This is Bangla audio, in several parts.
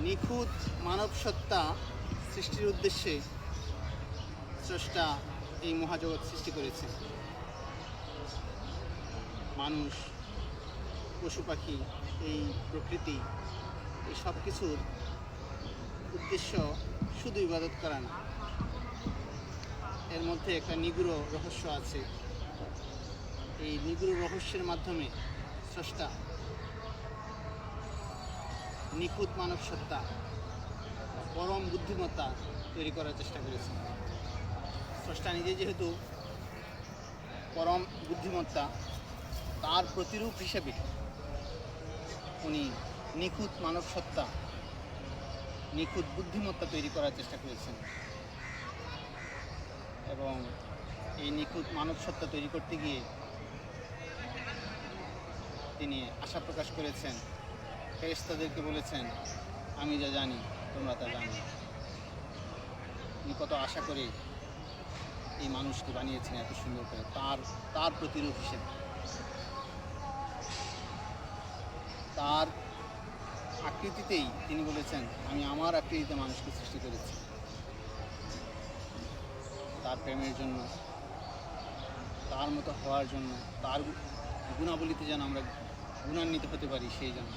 নিখুঁত মানব সত্তা সৃষ্টির উদ্দেশ্যে স্রষ্টা এই মহাজগৎ সৃষ্টি করেছেন। মানুষ, পশু পাখি, এই প্রকৃতি, এই সব কিছুর উদ্দেশ্য শুধু ইবাদত করা না, এর মধ্যে একটা নিগুড় রহস্য আছে। এই নিগুড় রহস্যের মাধ্যমে স্রষ্টা নিখুঁত মানব সত্তা, পরম বুদ্ধিমত্তা তৈরি করার চেষ্টা করেছেন। স্রষ্টা নিজে যেহেতু পরম বুদ্ধিমত্তা, তার প্রতিরূপ হিসেবে উনি নিখুঁত মানব সত্তা, নিখুঁত বুদ্ধিমত্তা তৈরি করার চেষ্টা করেছেন। এবং এই নিখুঁত মানব সত্তা তৈরি করতে গিয়ে তিনি আশা প্রকাশ করেছেন, ফেরেশতাদেরকে বলেছেন, আমি যা জানি তোমরা তা জানো। উনি কত আশা করে এই মানুষকে বানিয়েছেন এত সুন্দর করে, তার প্রতিরূপ হিসেবে, তার আকৃতিতেই তিনি বলেছেন, আমি আমার আকৃতিতে মানুষকে সৃষ্টি করেছি। তার প্রেমের জন্য, তার মতো হওয়ার জন্য, তার গুণাবলিতে যেন আমরা গুণান্বিত হতে পারি সেই জন্য।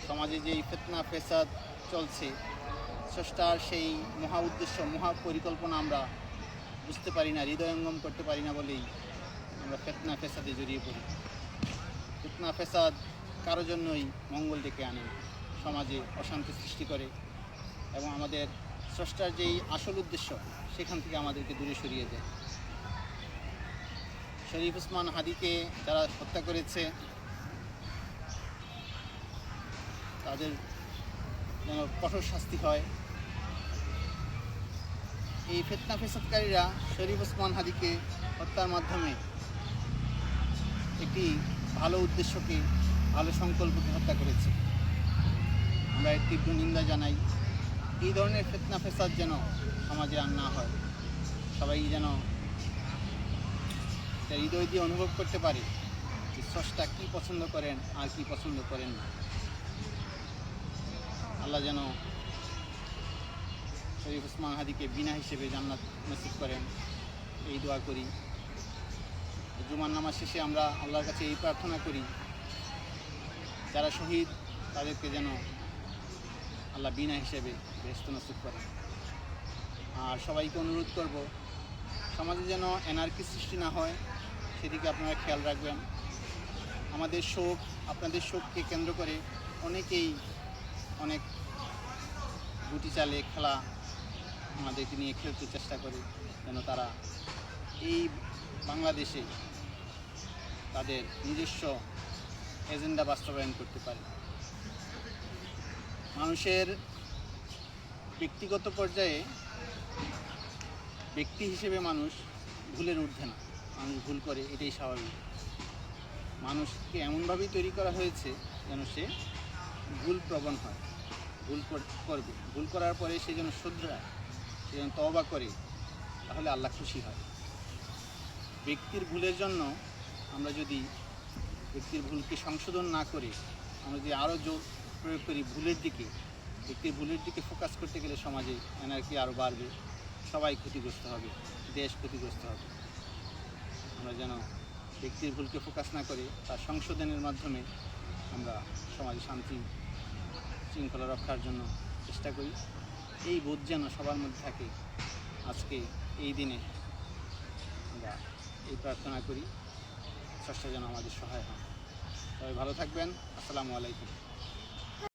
সমাজে যেই ফিতনা ফেসাদ চলছে, স্রষ্টার সেই মহা উদ্দেশ্য, মহা পরিকল্পনা আমরা বুঝতে পারি না, হৃদয়ঙ্গম করতে পারি না বলেই আমরা ফিতনা ফেসাদে জড়িয়ে পড়ি। ফিতনা ফেসাদ কারো জন্যই মঙ্গল ডেকে আনে, সমাজে অশান্তি সৃষ্টি করে এবং আমাদের স্রষ্টার যেই আসল উদ্দেশ্য সেখান থেকে আমাদেরকে দূরে সরিয়ে দেয়। শরীফ ওসমান হাদিকে যারা হত্যা করেছে তাদের যেন কঠোর শাস্তি হয়। এই ফিতনা ফেসাদকারীরা শরীফ ওসমান হাদিকে হত্যার মাধ্যমে একটি ভালো উদ্দেশ্যকে, ভালো সংকল্পকে হত্যা করেছে। আমরা এর তীব্র নিন্দা জানাই। এই ধরনের ফিতনা ফেসাদ যেন সমাজে আর না হয়, সবাই যেন হৃদয় দিয়ে অনুভব করতে পারে যে স্রষ্টা কী পছন্দ করেন আর কী পছন্দ করেন না। আল্লাহ যেন শরীফ ওসমান হাদিকে বিনা হিসেবে জান্নাত নসিব করেন, এই দোয়া করি। জুমার নামাজ শেষে আমরা আল্লাহর কাছে এই প্রার্থনা করি, যারা শহীদ তাদেরকে যেন আল্লাহ বিনা হিসেবে বেহেশত নসিব করেন। আর সবাইকে অনুরোধ করব, সমাজে যেন এনার্কি সৃষ্টি না হয় সেদিকে আপনারা খেয়াল রাখবেন। আমাদের শোক, আপনাদের শোককে কেন্দ্র করে অনেকেই অনেক গুটি চালে খেলা আমাদেরকে নিয়ে খেলতে চেষ্টা করে, যেন তারা এই বাংলাদেশে তাদের নিজস্ব এজেন্ডা বাস্তবায়ন করতে পারে। মানুষের ব্যক্তিগত পর্যায়ে ব্যক্তি হিসেবে মানুষ ভুলের ঊর্ধ্বে না, মানুষ ভুল করে, এটাই স্বাভাবিক। মানুষকে এমনভাবেই তৈরি করা হয়েছে যেন সে ভুল প্রবণ হয়, ভুল করবে, ভুল করার পরে সে যেন শুধরায়, সে যেন তওবা করে, তাহলে আল্লাহ খুশি হয়। ব্যক্তির ভুলের জন্য আমরা যদি ব্যক্তির ভুলকে সংশোধন না করে আমরা যদি আরও জোর প্রয়োগ করি ভুলের দিকে, ব্যক্তির ভুলের দিকে ফোকাস করতে গেলে সমাজে এনার্কি আরও বাড়বে, সবাই ক্ষতিগ্রস্ত হবে, দেশ ক্ষতিগ্রস্ত হবে। আমরা যেন ব্যক্তির ভুলকে ফোকাস না করে তার সংশোধনের মাধ্যমে আমরা সমাজে শান্তি শৃঙ্খলা রক্ষার জন্য চেষ্টা করি। এই বোধ যেন সবার মধ্যে থাকে। আজকে এই দিনে আমরা এই প্রার্থনা করি, স্রষ্টা যেন আমাদের সহায় হন। সবাই ভালো থাকবেন। আসসালামু আলাইকুম।